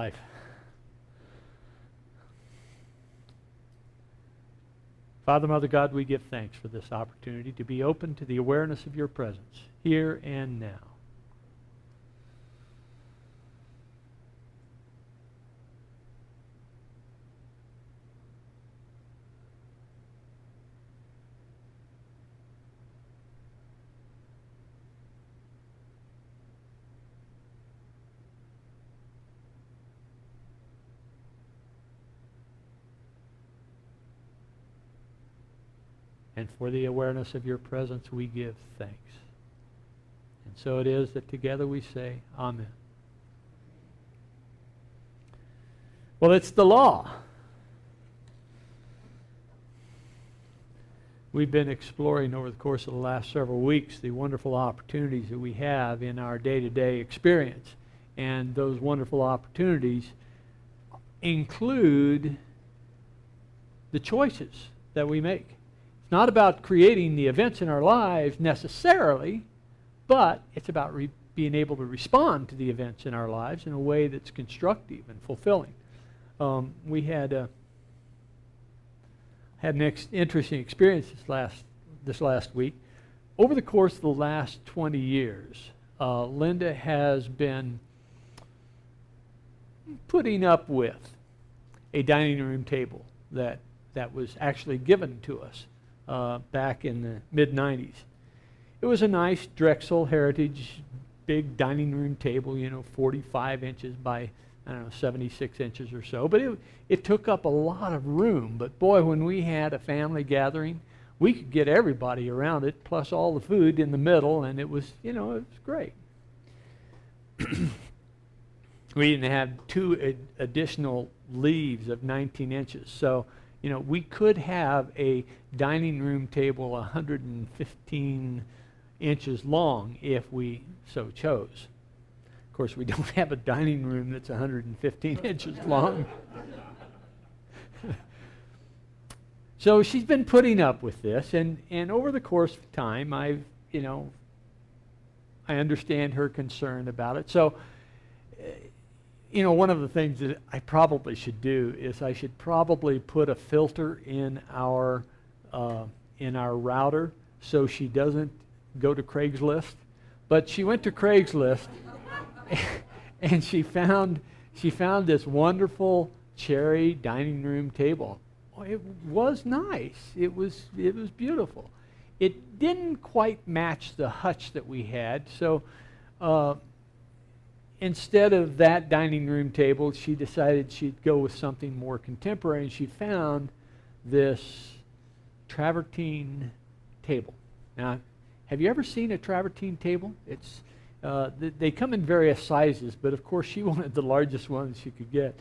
life. Father, Mother God, we give thanks for this opportunity to be open to the awareness of your presence here and now. And for the awareness of your presence, we give thanks. And so it is that together we say, Amen. Well, it's the law. We've been exploring over the course of the last several weeks the wonderful opportunities that we have in our day-to-day experience. And those wonderful opportunities include the choices that we make. Not about creating the events in our lives necessarily, but it's about being able to respond to the events in our lives in a way that's constructive and fulfilling. We had an interesting experience this last week. Over the course of the last 20 years, Linda has been putting up with a dining room table that was actually given to us back in the mid-90s. It was a nice Drexel Heritage big dining room table, 45 inches by, 76 inches or so. But it took up a lot of room. But boy, when we had a family gathering, we could get everybody around it, plus all the food in the middle, and it was great. We didn't have two additional leaves of 19 inches. So we could have a dining room table 115 inches long if we so chose. Of course, we don't have a dining room that's 115 inches long. So she's been putting up with this, and over the course of time, I understand her concern about it. So, one of the things that I probably should do is I should probably put a filter in our router so she doesn't go to Craigslist. But she went to Craigslist and she found this wonderful cherry dining room table. Oh, it was nice. It was beautiful. It didn't quite match the hutch that we had, so instead of that dining room table, she decided she'd go with something more contemporary, and she found this travertine table. Now, have you ever seen a travertine table? It's they come in various sizes, but of course she wanted the largest one she could get.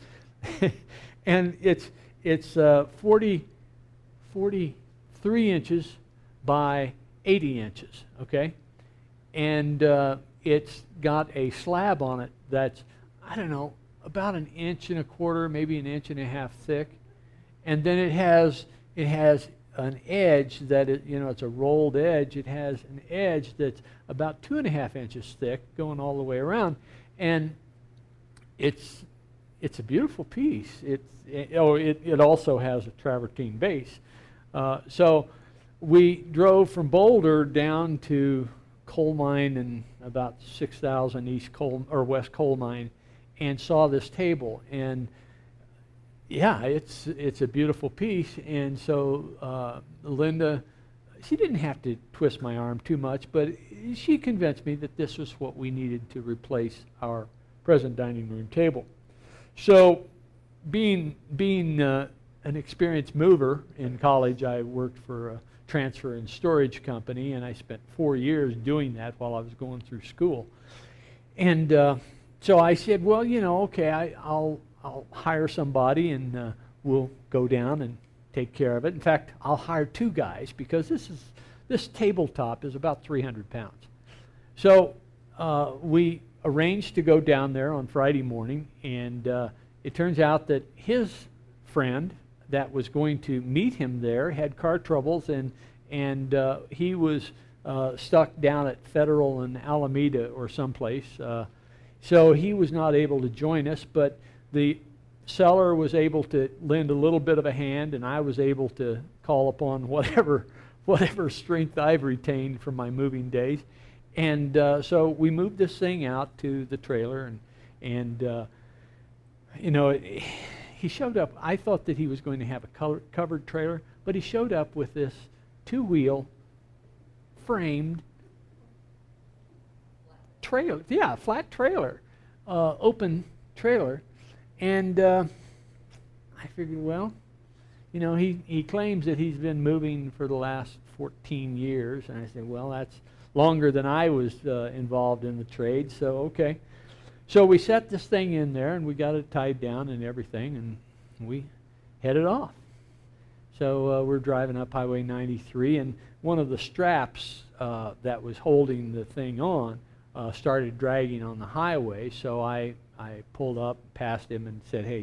And it's 43 inches by 80 inches, okay? And it's got a slab on it that's, about 1.25 inches, maybe 1.5 inches thick. And then it has an edge that it's a rolled edge. It has an edge that's about 2.5 inches thick going all the way around. And it's a beautiful piece. It also has a travertine base. So we drove from Boulder down to coal mine and about 6,000 west coal mine, and saw this table, and yeah, it's a beautiful piece. And so Linda, she didn't have to twist my arm too much, but she convinced me that this was what we needed to replace our present dining room table. So being an experienced mover in college, I worked for a transfer and storage company, and I spent 4 years doing that while I was going through school. And so I said, well, okay, I'll hire somebody, and we'll go down and take care of it. In fact, I'll hire 2 guys, because this tabletop is about 300 pounds. So we arranged to go down there on Friday morning, and it turns out that his friend that was going to meet him there had car troubles, and he was stuck down at Federal and Alameda or someplace. So he was not able to join us, but the seller was able to lend a little bit of a hand, and I was able to call upon whatever strength I've retained from my moving days. And so we moved this thing out to the trailer, and he showed up. I thought that he was going to have a covered trailer, but he showed up with this two-wheel framed trailer. Yeah, flat trailer, open trailer. And I figured, well, he claims that he's been moving for the last 14 years. And I said, well, that's longer than I was involved in the trade, so okay. So we set this thing in there, and we got it tied down and everything, and we headed off. So we're driving up Highway 93, and one of the straps that was holding the thing on started dragging on the highway, so I pulled up past him and said, hey,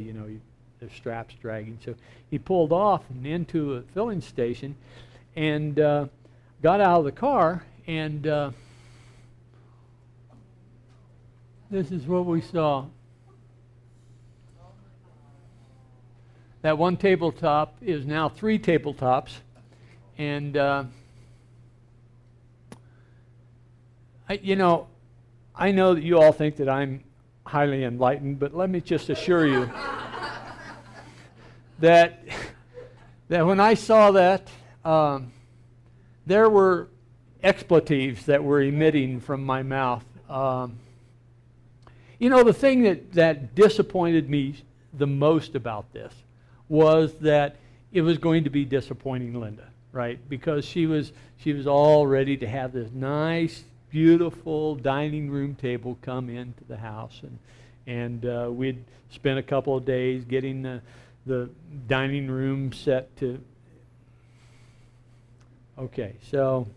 the strap's dragging. So he pulled off and into a filling station and got out of the car, and this is what we saw. That one tabletop is now 3 tabletops, and I know that you all think that I'm highly enlightened, but let me just assure you that when I saw that, there were expletives that were emitting from my mouth. The thing that disappointed me the most about this was that it was going to be disappointing Linda, right? Because she was all ready to have this nice, beautiful dining room table come into the house, and we'd spent a couple of days getting the dining room set to. Okay, so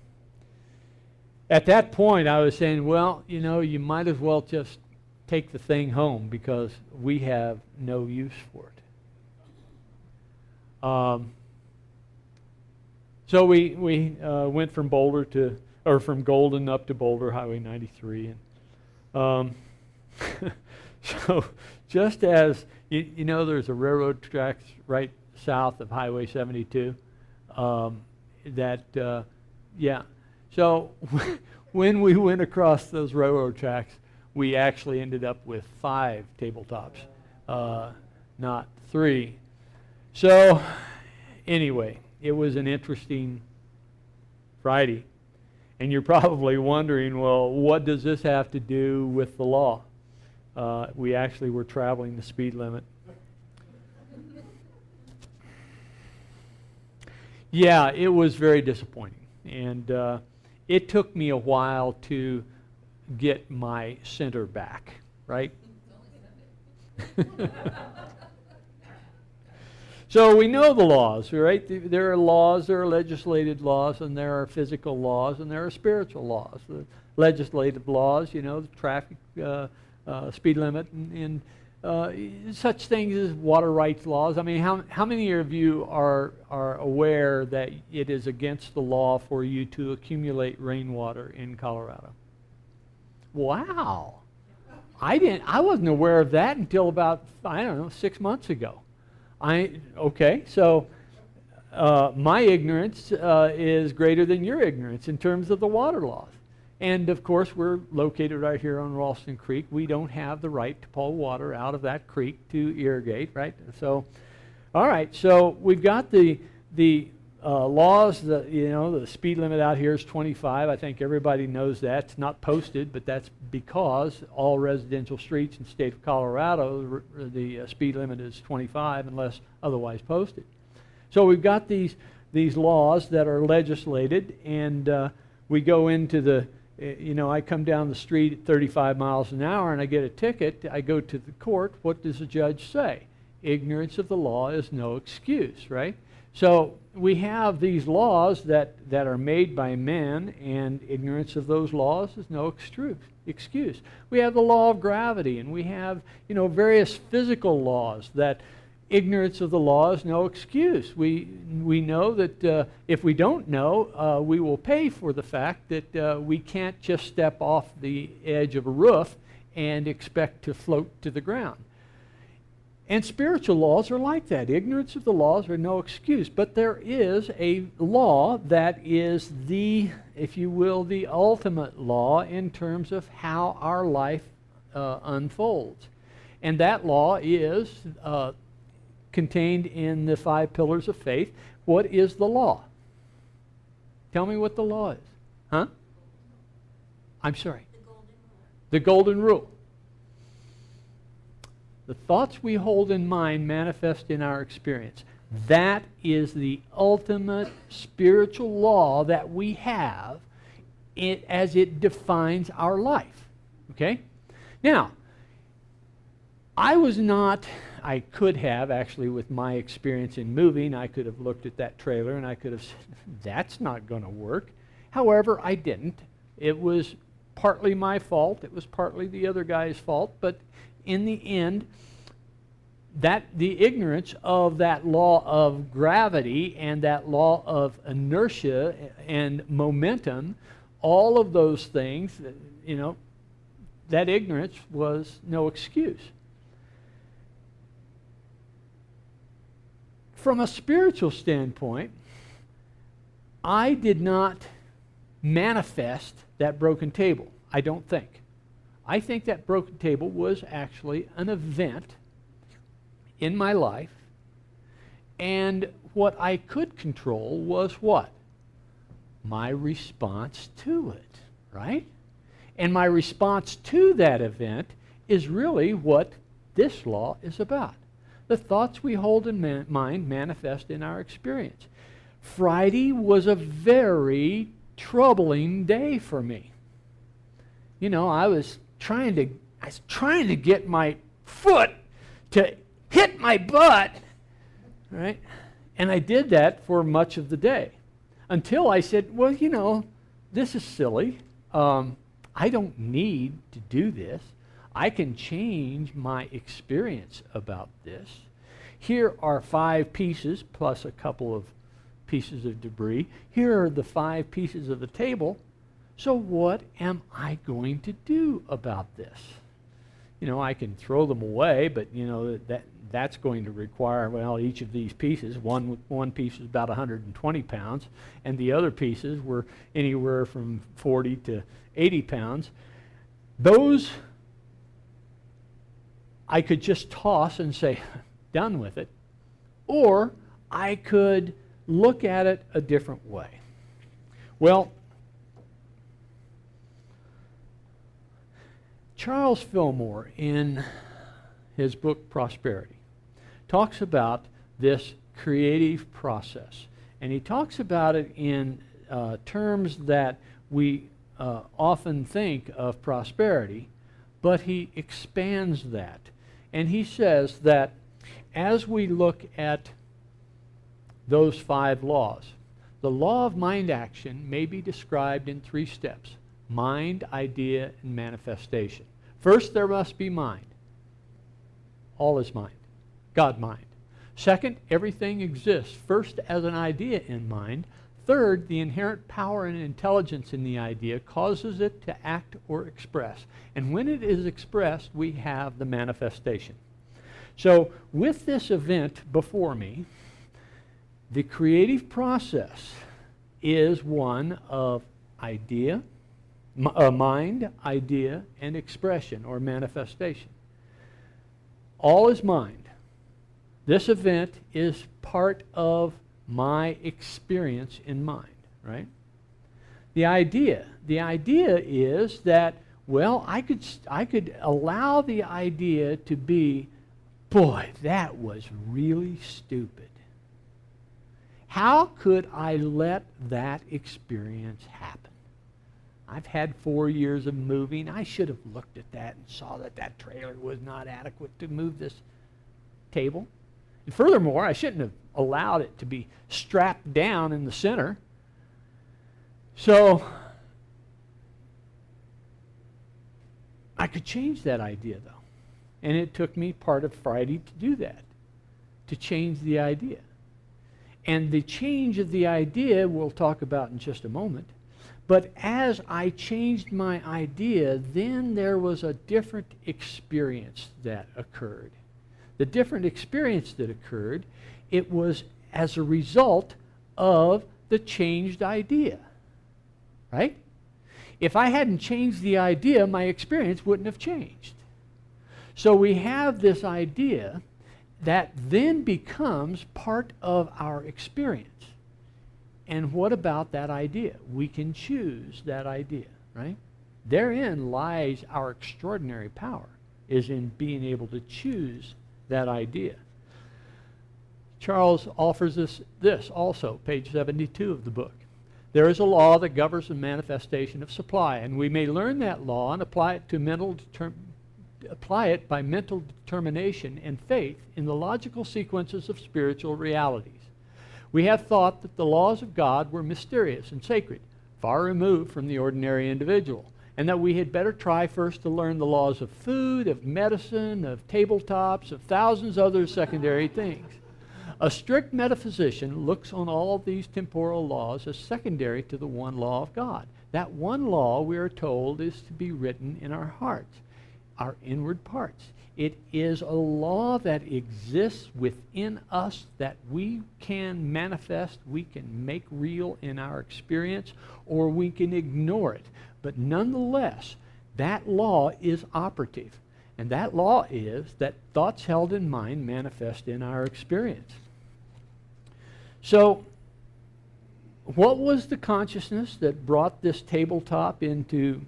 at that point I was saying, well, you might as well just take the thing home because we have no use for it. So we went from from Golden up to Boulder, Highway 93, and so just as there's a railroad tracks right south of Highway 72. So when we went across those railroad tracks, we actually ended up with 5 tabletops, not 3. So anyway, it was an interesting Friday. And you're probably wondering, well, what does this have to do with the law? We actually were traveling the speed limit. Yeah, it was very disappointing. And it took me a while to get my center back, right? So we know the laws, right? There are laws, there are legislated laws, and there are physical laws, and there are spiritual laws. The legislative laws, the traffic speed limit, and such things as water rights laws. I mean, how many of you are aware that it is against the law for you to accumulate rainwater in Colorado? Wow. I wasn't aware of that until about, 6 months ago. So my ignorance is greater than your ignorance in terms of the water laws. And of course, we're located right here on Ralston Creek. We don't have the right to pull water out of that creek to irrigate, right? So, all right. So we've got the laws. The speed limit out here is 25. I think everybody knows that. It's not posted, but that's because all residential streets in the state of Colorado, the speed limit is 25 unless otherwise posted. So we've got these laws that are legislated, and we go into the. I come down the street at 35 miles an hour and I get a ticket. I go to the court. What does the judge say? Ignorance of the law is no excuse, right? So we have these laws that are made by men, and ignorance of those laws is no excuse. We have the law of gravity, and we have various physical laws that ignorance of the law is no excuse. We know that if we don't know, we will pay for the fact that we can't just step off the edge of a roof and expect to float to the ground. And spiritual laws are like that. Ignorance of the laws are no excuse. But there is a law that is the, if you will, the ultimate law in terms of how our life unfolds. And that law is contained in the 5 pillars of faith. What is the law? Tell me what the law is. Huh? I'm sorry. The golden rule. The thoughts we hold in mind manifest in our experience. That is the ultimate spiritual law that we have as it defines our life. Okay? Now, I could have actually, with my experience in moving, I could have looked at that trailer and I could have said, that's not going to work. However, I didn't. It was partly my fault. It was partly the other guy's fault. But in the end, the ignorance of that law of gravity and that law of inertia and momentum, all of those things, that ignorance was no excuse. From a spiritual standpoint, I did not manifest that broken table, I don't think. I think that broken table was actually an event in my life, and what I could control was what? My response to it, right? And my response to that event is really what this law is about. The thoughts we hold in mind manifest in our experience. Friday was a very troubling day for me. I was trying to get my foot to hit my butt, right? And I did that for much of the day until I said, well, this is silly. I don't need to do this. I can change my experience about this. Here are 5 pieces plus a couple of pieces of debris. Here are the 5 pieces of the table. So what am I going to do about this? I can throw them away, but that's going to require, each of these pieces, one piece is about 120 pounds, and the other pieces were anywhere from 40 to 80 pounds. Those I could just toss and say, done with it. Or I could look at it a different way. Well, Charles Fillmore, in his book Prosperity, talks about this creative process. And he talks about it in terms that we often think of prosperity, but he expands that. And he says that as we look at those 5 laws, the law of mind action may be described in 3 steps: mind, idea, and manifestation. First, there must be mind. All is mind. God mind. Second, everything exists first as an idea in mind. Third, the inherent power and intelligence in the idea causes it to act or express. And when it is expressed, we have the manifestation. So, with this event before me, the creative process is one of idea, mind, idea, and expression or manifestation. All is mind. This event is part of my experience in mind, right? The idea is that, I could allow the idea to be, boy, that was really stupid. How could I let that experience happen? I've had 4 years of moving. I should have looked at that and saw that that trailer was not adequate to move this table. And furthermore, I shouldn't have allowed it to be strapped down in the center. So I could change that idea, though. And it took me part of Friday to do that, to change the idea. And the change of the idea we'll talk about in just a moment. But as I changed my idea, then there was a different experience that occurred. the different experience that occurred, it was as a result of the changed idea, right? If I hadn't changed the idea, my experience wouldn't have changed. So we have this idea that then becomes part of our experience. And what about that idea? We can choose that idea, right? Therein lies our extraordinary power, is in being able to choose that idea. Charles offers us this also, page 72 of the book. There is a law that governs the manifestation of supply, and we may learn that law and apply it by mental determination and faith in the logical sequences of spiritual realities. We have thought that the laws of God were mysterious and sacred, far removed from the ordinary individual, and that we had better try first to learn the laws of food, of medicine, of tabletops, of thousands of other secondary things. A strict metaphysician looks on all of these temporal laws as secondary to the one law of God. That one law, we are told, is to be written in our hearts, our inward parts. It is a law that exists within us that we can manifest, we can make real in our experience, or we can ignore it. But nonetheless, that law is operative. And that law is that thoughts held in mind manifest in our experience. So, what was the consciousness that brought this tabletop into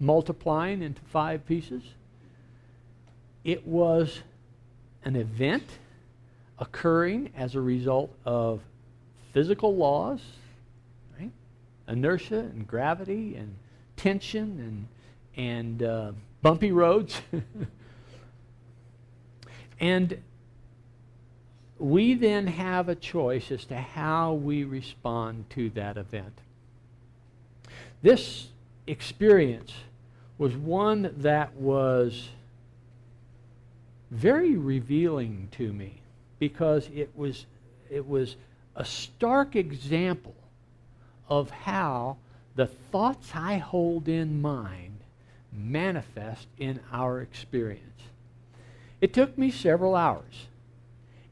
multiplying into 5 pieces? It was an event occurring as a result of physical laws, right? Inertia and gravity and tension and bumpy roads. And we then have a choice as to how we respond to that event. This experience was one that was very revealing to me, because it was a stark example of how the thoughts I hold in mind manifest in our experience. It took me several hours,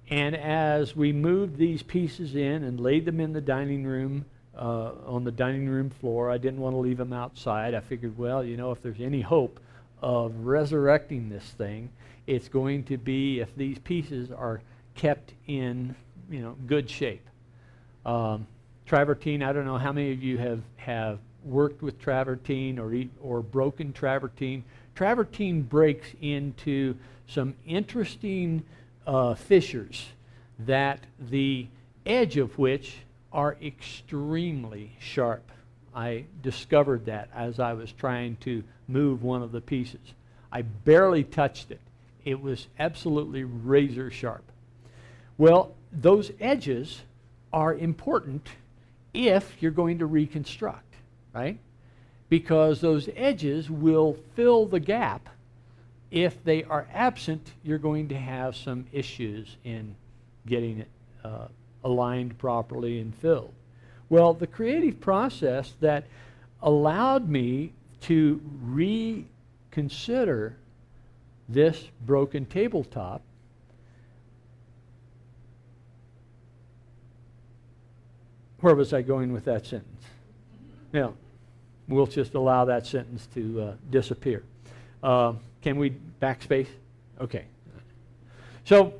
and as we moved these pieces in and laid them in the dining room, on the dining room floor, I didn't want to leave them outside. I figured, well, if there's any hope of resurrecting this thing, it's going to be if these pieces are kept in, good shape. Travertine, I don't know how many of you have worked with travertine or broken travertine. Travertine breaks into some interesting fissures that the edge of which are extremely sharp. I discovered that as I was trying to move one of the pieces. I barely touched it. It was absolutely razor sharp. Well, those edges are important if you're going to reconstruct, right? Because those edges will fill the gap. If they are absent, you're going to have some issues in getting it aligned properly and filled. Well, the creative process that allowed me to reconsider this broken tabletop where was I going with that sentence? Now, we'll just allow that sentence to disappear. Can we backspace? Okay. So,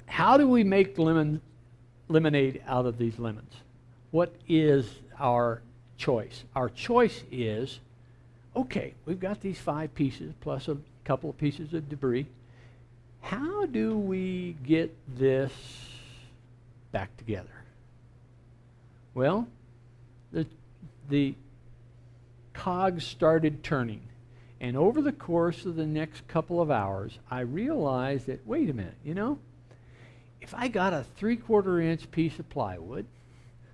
how do we make lemonade out of these lemons? What is our choice? Our choice is, okay, we've got these 5 pieces plus a couple of pieces of debris. How do we get this back together? Well, the cogs started turning. And over the course of the next couple of hours, I realized that, wait a minute, if I got a 3/4 inch piece of plywood,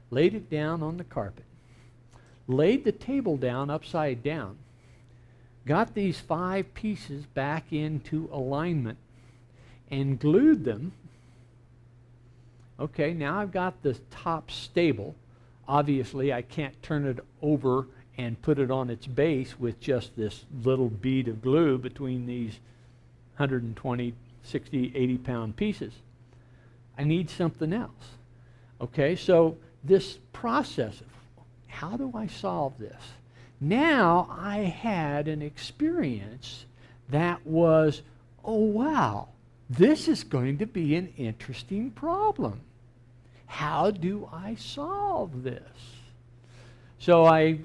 laid it down on the carpet, laid the table down upside down, got these 5 pieces back into alignment, and glued them, okay, now I've got the top stable. Obviously, I can't turn it over and put it on its base with just this little bead of glue between these 120 60, 80-pound pieces. I need something else. Okay, so this process of how do I solve this? Now I had an experience that was, oh wow, this is going to be an interesting problem. How do I solve this? So I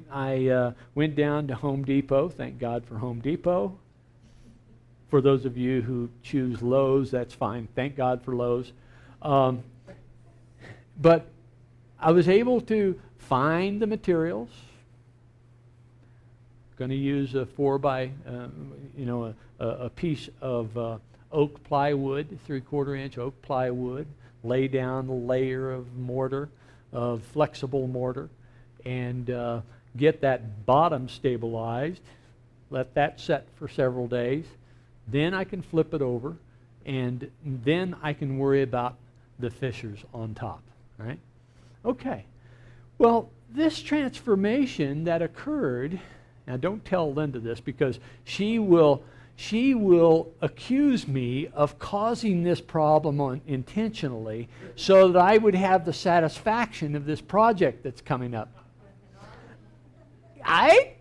went down to Home Depot. Thank God for Home Depot. For those of you who choose Lowe's, that's fine. Thank God for Lowe's. But I was able to find the materials. Going to use a a piece of oak plywood, 3/4 inch oak plywood. Lay down a layer of mortar, of flexible mortar, and get that bottom stabilized. Let that set for several days. Then I can flip it over, and then I can worry about the fissures on top, right? Okay. Well, this transformation that occurred, now don't tell Linda this because she will accuse me of causing this problem intentionally so that I would have the satisfaction of this project that's coming up. I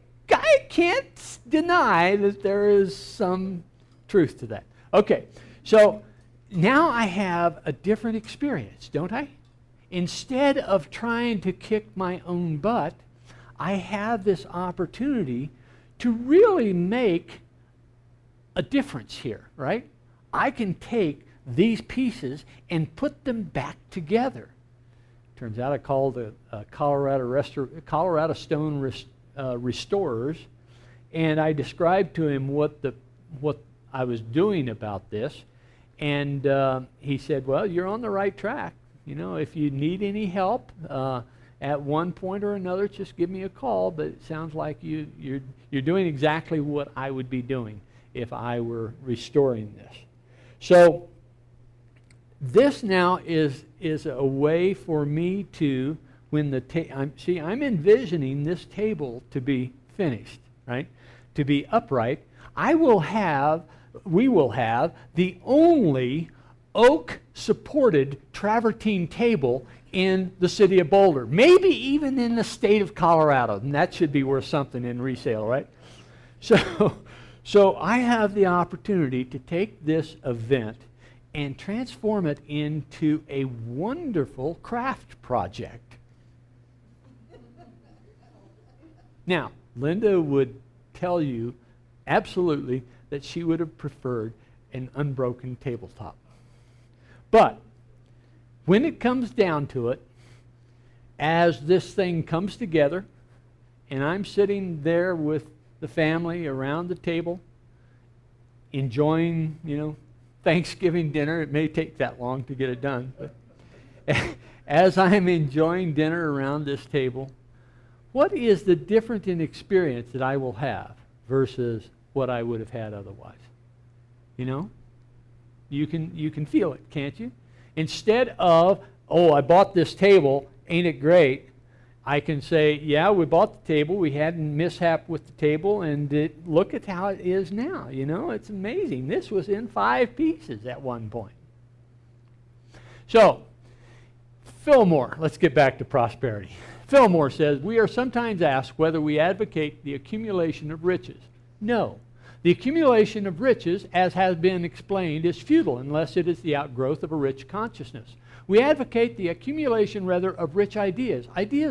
can't deny that there is some truth to that. Okay, so now I have a different experience, don't I? Instead of trying to kick my own butt, I have this opportunity to really make a difference here, right? I can take these pieces and put them back together. Turns out I called the Colorado Stone Restorers, and I described to him what I was doing about this, and he said, "Well, you're on the right track. You know, if you need any help at one point or another, just give me a call. But it sounds like you're doing exactly what I would be doing if I were restoring this." So this now is a way for me to, when I'm envisioning this table to be finished, right? To be upright. We will have the only oak-supported travertine table in the city of Boulder, maybe even in the state of Colorado, and that should be worth something in resale, right? So I have the opportunity to take this event and transform it into a wonderful craft project. Now, Linda would tell you absolutely that she would have preferred an unbroken tabletop. But when it comes down to it, as this thing comes together, and I'm sitting there with the family around the table, enjoying, Thanksgiving dinner. It may take that long to get it done, but as I'm enjoying dinner around this table, what is the difference in experience that I will have versus what I would have had otherwise? You can feel it, can't you? Instead of, oh, I bought this table, ain't it great? I can say, yeah, we bought the table, we had a mishap with the table, and look at how it is now. It's amazing. This was in 5 pieces at one point. So, Fillmore, let's get back to prosperity. Fillmore says, we are sometimes asked whether we advocate the accumulation of riches. No. The accumulation of riches, as has been explained, is futile unless it is the outgrowth of a rich consciousness. We advocate the accumulation, rather, of rich ideas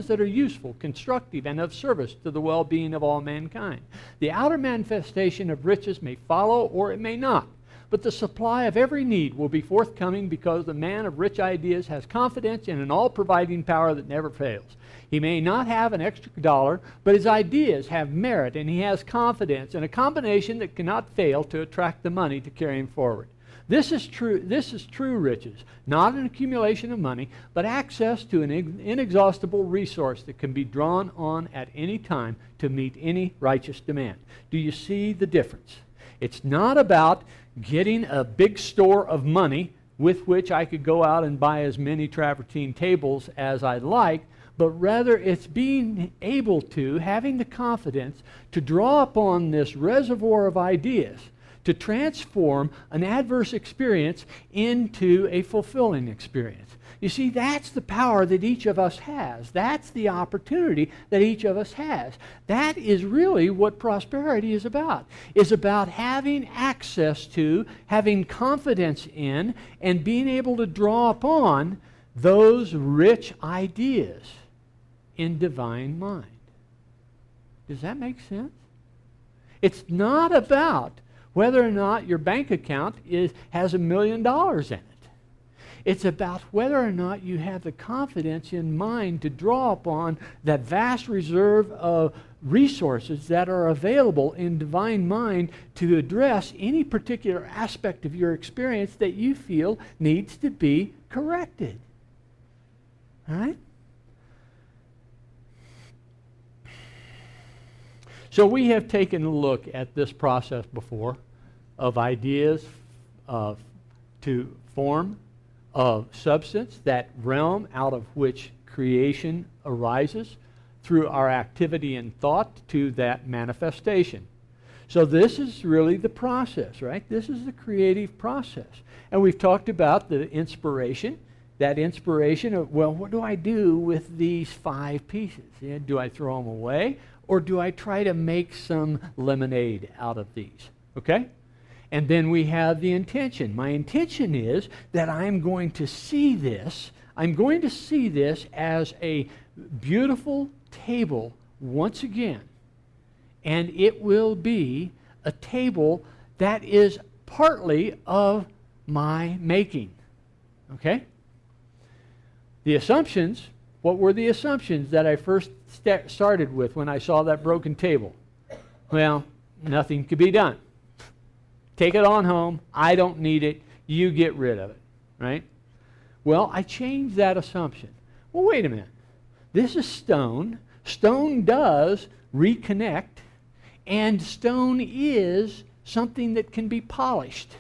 that are useful, constructive, and of service to the well-being of all mankind. The outer manifestation of riches may follow or it may not, but the supply of every need will be forthcoming because the man of rich ideas has confidence in an all-providing power that never fails. He may not have an extra dollar, but his ideas have merit, and he has confidence in a combination that cannot fail to attract the money to carry him forward. This is true riches, not an accumulation of money, but access to an inexhaustible resource that can be drawn on at any time to meet any righteous demand. Do you see the difference? It's not about getting a big store of money with which I could go out and buy as many travertine tables as I'd like, but rather it's being able to, having the confidence to draw upon this reservoir of ideas, to transform an adverse experience into a fulfilling experience. You see, that's the power that each of us has. That's the opportunity that each of us has. That is really what prosperity is about. It's about having access to, having confidence in, and being able to draw upon those rich ideas in divine mind. Does that make sense? It's not about whether or not your bank account has $1 million in it. It's about whether or not you have the confidence in mind to draw upon that vast reserve of resources that are available in divine mind to address any particular aspect of your experience that you feel needs to be corrected. All right? So we have taken a look at this process before of ideas to form of substance, that realm out of which creation arises through our activity and thought to that manifestation. So this is really the process, right? This is the creative process. And we've talked about the inspiration, that inspiration of, well, what do I do with these 5 pieces? Yeah, do I throw them away, or do I try to make some lemonade out of these? Okay? And then we have the intention. My intention is that I'm going to see this as a beautiful table once again. And it will be a table that is partly of my making. Okay? The assumptions, what were the assumptions that I first started with when I saw that broken table? Well, nothing could be done. Take it on home. I don't need it. You get rid of it, right? Well, I changed that assumption. Well, wait a minute. This is stone. Stone does reconnect, and stone is something that can be polished.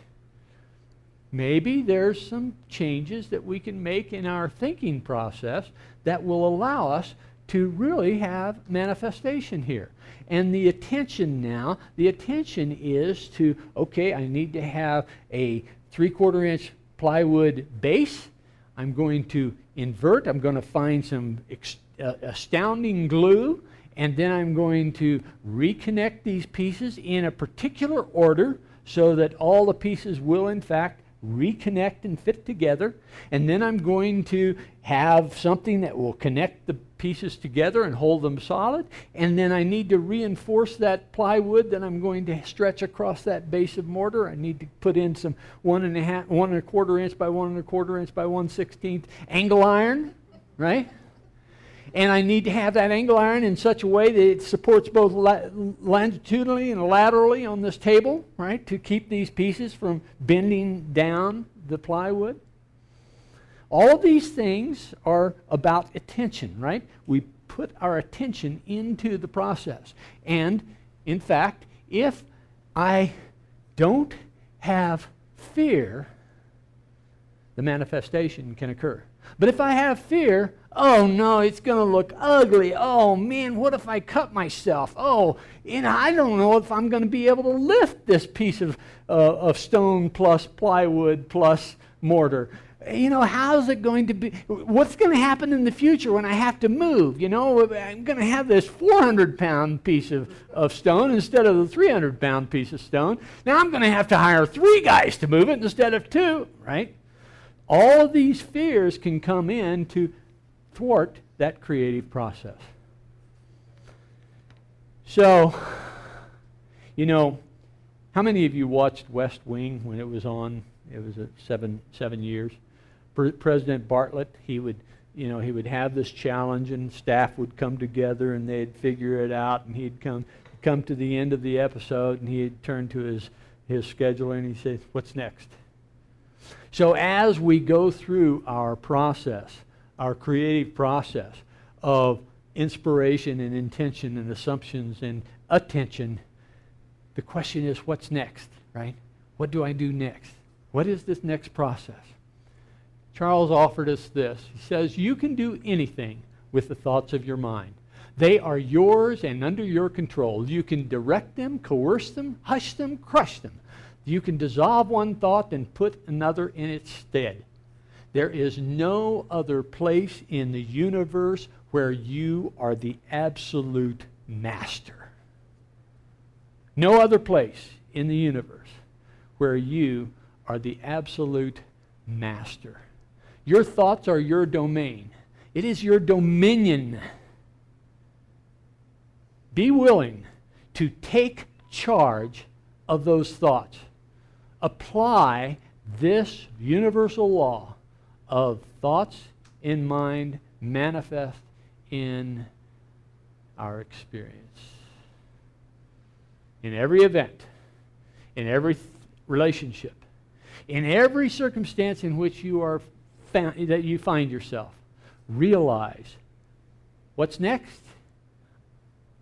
Maybe there's some changes that we can make in our thinking process that will allow us to really have manifestation here. And the attention is to, okay, I need to have a 3/4 inch plywood base. I'm going to invert. I'm going to find some astounding glue, and then I'm going to reconnect these pieces in a particular order so that all the pieces will, in fact, reconnect and fit together. And then I'm going to have something that will connect the pieces together and hold them solid. And then I need to reinforce that plywood that I'm going to stretch across that base of mortar. I need to put in some 1.25 inch by 1.25 inch by 1/16 angle iron, right? And I need to have that angle iron in such a way that it supports both longitudinally and laterally on this table, right, to keep these pieces from bending down the plywood. All of these things are about attention, right? We put our attention into the process. And, in fact, if I don't have fear, the manifestation can occur. But if I have fear, oh no, it's going to look ugly. Oh man, what if I cut myself? Oh, I don't know if I'm going to be able to lift this piece of stone plus plywood plus mortar. How's it going to be? What's going to happen in the future when I have to move? I'm going to have this 400-pound piece of stone instead of the 300-pound piece of stone. Now I'm going to have to hire 3 guys to move it instead of 2, right? All of these fears can come in to thwart that creative process. So, how many of you watched West Wing when it was on? It was 7 years. President Bartlett, he would have this challenge, and staff would come together and they'd figure it out, and he'd come to the end of the episode, and he'd turn to his scheduler and he'd say, "What's next?" So as we go through our process, our creative process of inspiration and intention and assumptions and attention, the question is, what's next, right? What do I do next? What is this next process? Charles offered us this. He says, you can do anything with the thoughts of your mind. They are yours and under your control. You can direct them, coerce them, hush them, crush them. You can dissolve one thought and put another in its stead. There is no other place in the universe where you are the absolute master. No other place in the universe where you are the absolute master. Your thoughts are your domain. It is your dominion. Be willing to take charge of those thoughts. Apply this universal law of thoughts in mind manifest in our experience. In every event, in every relationship, in every circumstance in which you are that you find yourself, realize what's next.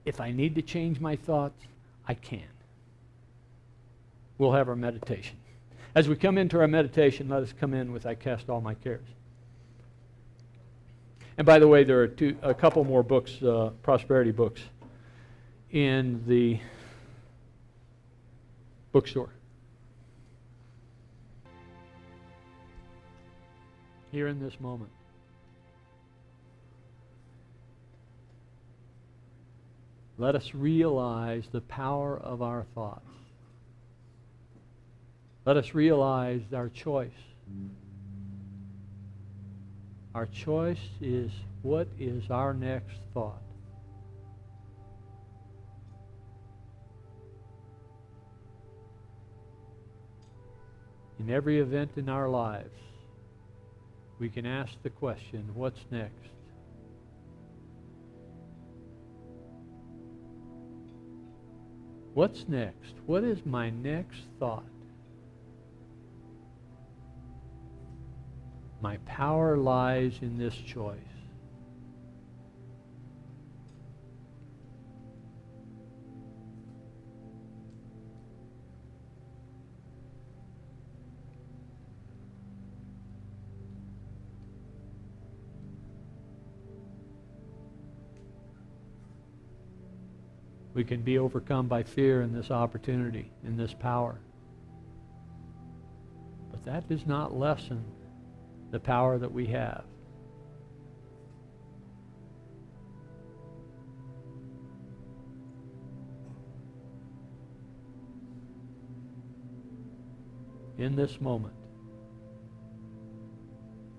If I need to change my thoughts, I can. We'll have our meditation. As we come into our meditation, let us come in with I cast all my cares. And by the way, there are a couple more books, prosperity books, in the bookstore. Here in this moment. Let us realize the power of our thoughts. Let us realize our choice. Our choice is what is our next thought. In every event in our lives, we can ask the question, what's next? What's next? What is my next thought? My power lies in this choice. We can be overcome by fear in this opportunity, in this power. But that does not lessen the power that we have. In this moment,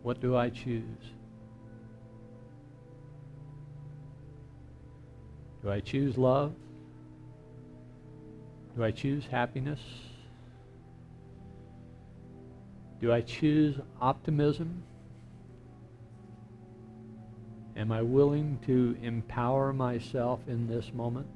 what do I choose? Do I choose love? Do I choose happiness? Do I choose optimism? Am I willing to empower myself in this moment?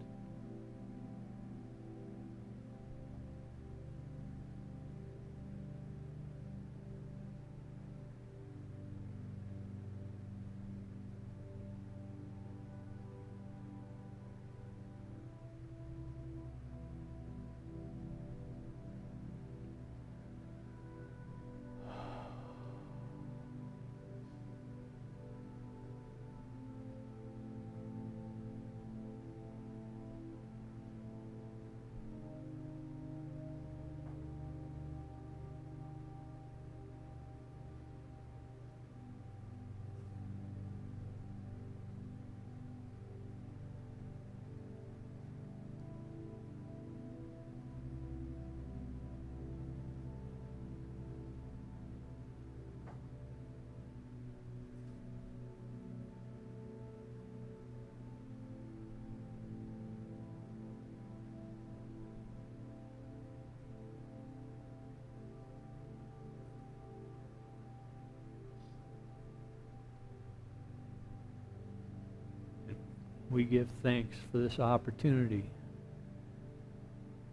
We give thanks for this opportunity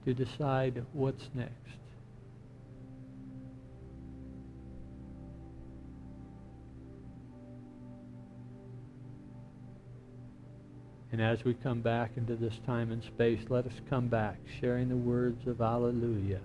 to decide what's next. And as we come back into this time and space, let us come back sharing the words of Alleluia.